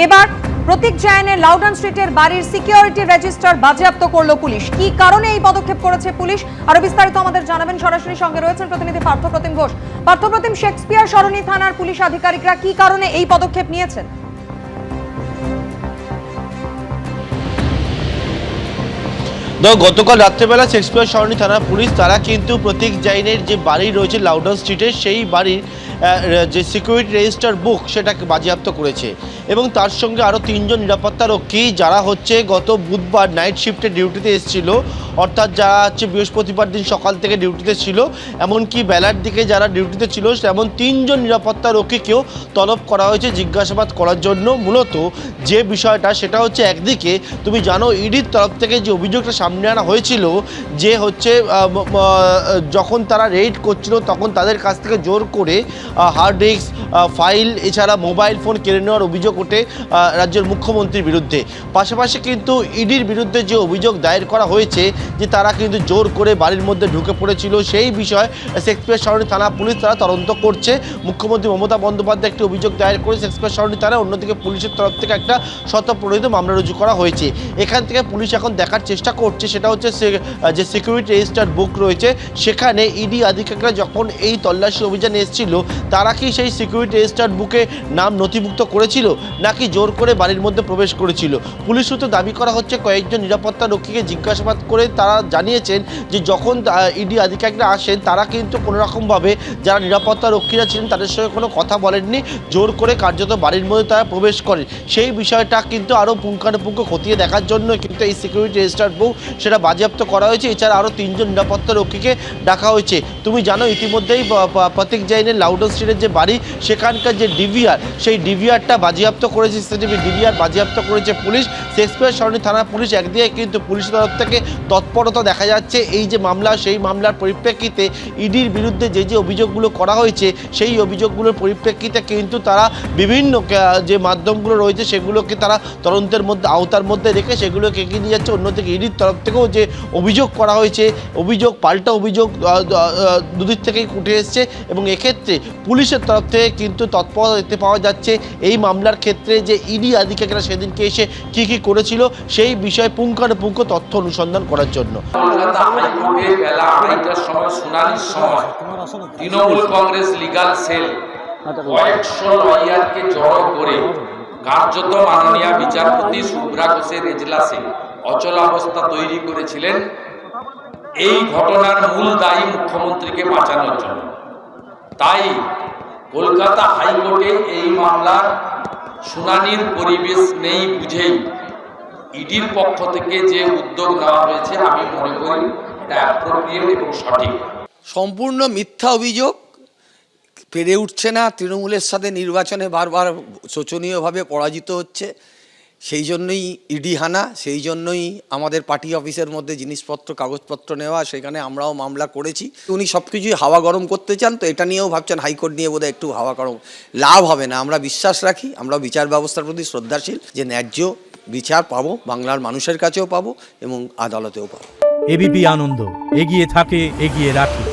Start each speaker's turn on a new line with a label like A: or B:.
A: এবার প্রতীক জৈনের লাউডন স্ট্রিটের বাড়ির সিকিউরিটি রেজিস্টার বাজেয়াপ্ত করলো পুলিশ। কি কারণে এই পদক্ষেপ করেছে পুলিশ, আরো বিস্তারিত আমাদের জানাবেন। সরাসরি সঙ্গে রয়েছেন প্রতিনিধি পার্থপ্রতিম ঘোষ। পার্থপ্রতিম, শেক্সপিয়ার সরণি থানার পুলিশ আধিকারিকরা কি কারণে এই পদক্ষেপ নিয়েছেন?
B: গতকাল রাত্রেবেলা শেক্সপিয়ার সরণি থানার পুলিশ তারা কিন্তু প্রতীক জৈনের যে বাড়ি রয়েছে লাউডন স্ট্রিটে, সেই বাড়ির যে সিকিউরিটি রেজিস্টার বুক সেটাকে বাজেয়াপ্ত করেছে এবং তার সঙ্গে আরও 3 জন নিরাপত্তারক্ষী যারা হচ্ছে গত বুধবার নাইট শিফটে ডিউটিতে এসেছিল, অর্থাৎ যারা হচ্ছে বৃহস্পতিবার দিন সকাল থেকে ডিউটিতে ছিল, এমনকি বেলার দিকে যারা ডিউটিতে ছিল এমন 3 জন নিরাপত্তারক্ষীকেও তলব করা হয়েছে জিজ্ঞাসাবাদ করার জন্য। মূলত যে বিষয়টা সেটা হচ্ছে, একদিকে তুমি জানো ইডির তরফ থেকে যে অভিযোগটা সামনে আনা হয়েছিল যে হচ্ছে যখন তারা রেড করছিল তখন তাদের কাছ থেকে জোর করে হার্ড ডিস্ক, ফাইল এছাড়া মোবাইল ফোন কেড়ে নেওয়ার অভিযোগ ওঠে রাজ্যের মুখ্যমন্ত্রীর বিরুদ্ধে। পাশাপাশি কিন্তু ইডির বিরুদ্ধে যে অভিযোগ দায়ের করা হয়েছে যে তারা কিন্তু জোর করে বাড়ির মধ্যে ঢুকে পড়েছিল, সেই বিষয়ে শেক্সপিয়ার সরণি থানা পুলিশ তারা তদন্ত করছে। মুখ্যমন্ত্রী মমতা বন্দ্যোপাধ্যায় একটি অভিযোগ দায়ের করে শেক্সপিয়ার সরণি থানায়, অন্যদিকে পুলিশের তরফ থেকে একটা স্বতঃপ্রণোদিত মামলা রুজু করা হয়েছে। এখান থেকে পুলিশ এখন দেখার চেষ্টা করছে সেটা হচ্ছে যে সিকিউরিটি রেজিস্টার বুক রয়েছে সেখানে ইডি আধিকারিকরা যখন এই তল্লাশি অভিযানে এসেছিল তারা কি সেই সিকিউরিটি রেজিস্টার বুকে নাম নথিভুক্ত করেছিল নাকি জোর করে বাড়ির মধ্যে প্রবেশ করেছিল। পুলিশ সূত্রে দাবি করা হচ্ছে কয়েকজন নিরাপত্তা রক্ষীকে জিজ্ঞাসাবাদ করে তারা জানিয়েছেন যে যখন ইডি আধিকারিকরা আসেন তারা কিন্তু কোনোরকমভাবে যারা নিরাপত্তা রক্ষীরা ছিলেন তাদের সঙ্গে কোনো কথা বলেননি, জোর করে কার্যত বাড়ির মধ্যে তারা প্রবেশ করেন। সেই বিষয়টা কিন্তু আরও পুঙ্খানুপুঙ্খ খতিয়ে দেখার জন্য কিন্তু এই সিকিউরিটি রেজিস্টার বুক সেটা বাজেয়াপ্ত করা হয়েছে। এছাড়া আরও 3 জন নিরাপত্তা রক্ষীকে ডাকা হয়েছে। তুমি জানো ইতিমধ্যেই প্রতীক জৈনের লাউডন স্ট্রিটের যে বাড়ি সেখানকার যে ডিভিআর, সেই ডিভিআরটা বাজেয়াপ্ত করেছে, সিসিটিভি ডিভিআর বাজেয়াপ্ত করেছে পুলিশ। শেক্সপিয়ার সরণি থানার পুলিশ একদিকে কিন্তু পুলিশের তরফ থেকে তৎপরতা দেখা যাচ্ছে এই যে মামলা, সেই মামলার পরিপ্রেক্ষিতে ইডির বিরুদ্ধে যে অভিযোগগুলো করা হয়েছে সেই অভিযোগগুলোর পরিপ্রেক্ষিতে কিন্তু তারা বিভিন্ন যে মাধ্যমগুলো রয়েছে সেগুলোকে তারা তদন্তের মধ্যে আওতার মধ্যে রেখে সেগুলোকে এগিয়ে নিয়ে যাচ্ছে। অন্যদিকে ইডির তরফ থেকেও যে অভিযোগ করা হয়েছে, অভিযোগ পাল্টা অভিযোগ দুদিক থেকেই উঠে এসছে এবং এক্ষেত্রে পুলিশের তরফ থেকে কিন্তু তৎপরতা দেখতে পাওয়া যাচ্ছে এই মামলার ক্ষেত্রে যে ইডি আধিকারিকরা সেদিনকে এসে কী কী করেছিল সেই বিষয়ে পুঙ্খানুপুঙ্খ তথ্য অনুসন্ধান করার জন্য।
C: বেলা 2টার সময় শুনানির সময় তৃণমূল কংগ্রেস লিগাল সেল কয়েকশো লয়ারকে জড়ো করে কার্যত মাননীয় বিচারপতি শুভ্রা ঘোষের এজলাসে অচলাবস্থা তৈরি করেছিলেন। এই ঘটনার মূল দায়ী মুখ্যমন্ত্রীকে বাঁচানোর জন্য। তাই কলকাতা হাইকোর্টে এই মামলার শুনানির পরিবেশ নেই বুঝেই ইডির পক্ষ থেকে যে উদ্যোগ নেওয়া হয়েছে আমি মনে করি এটা অ্যাপ্রোপ্রিয়েট এবং সঠিক।
D: সম্পূর্ণ মিথ্যা অভিযোগ, পেরে উঠছে না। তৃণমূলের সাথে নির্বাচনে বারবার শোচনীয়ভাবে পরাজিত হচ্ছে, সেই জন্যই ইডি হানা, সেই জন্যই আমাদের পার্টি অফিসের মধ্যে জিনিসপত্র কাগজপত্র নেওয়া, সেখানে আমরাও মামলা করেছি। উনি সব কিছুই হাওয়া গরম করতে চান, তো এটা নিয়েও ভাবছেন হাইকোর্ট নিয়ে বোধহয় একটু হাওয়া গরম। লাভ হবে না। আমরা বিশ্বাস রাখি, আমরা বিচার ব্যবস্থার প্রতি শ্রদ্ধাশীল, যে ন্যায্য বিচার পাবো, বাংলার মানুষের কাছেও পাবো এবং আদালতেও পাবো।
E: এবিপি আনন্দ, এগিয়ে থাকে, এগিয়ে রাখে।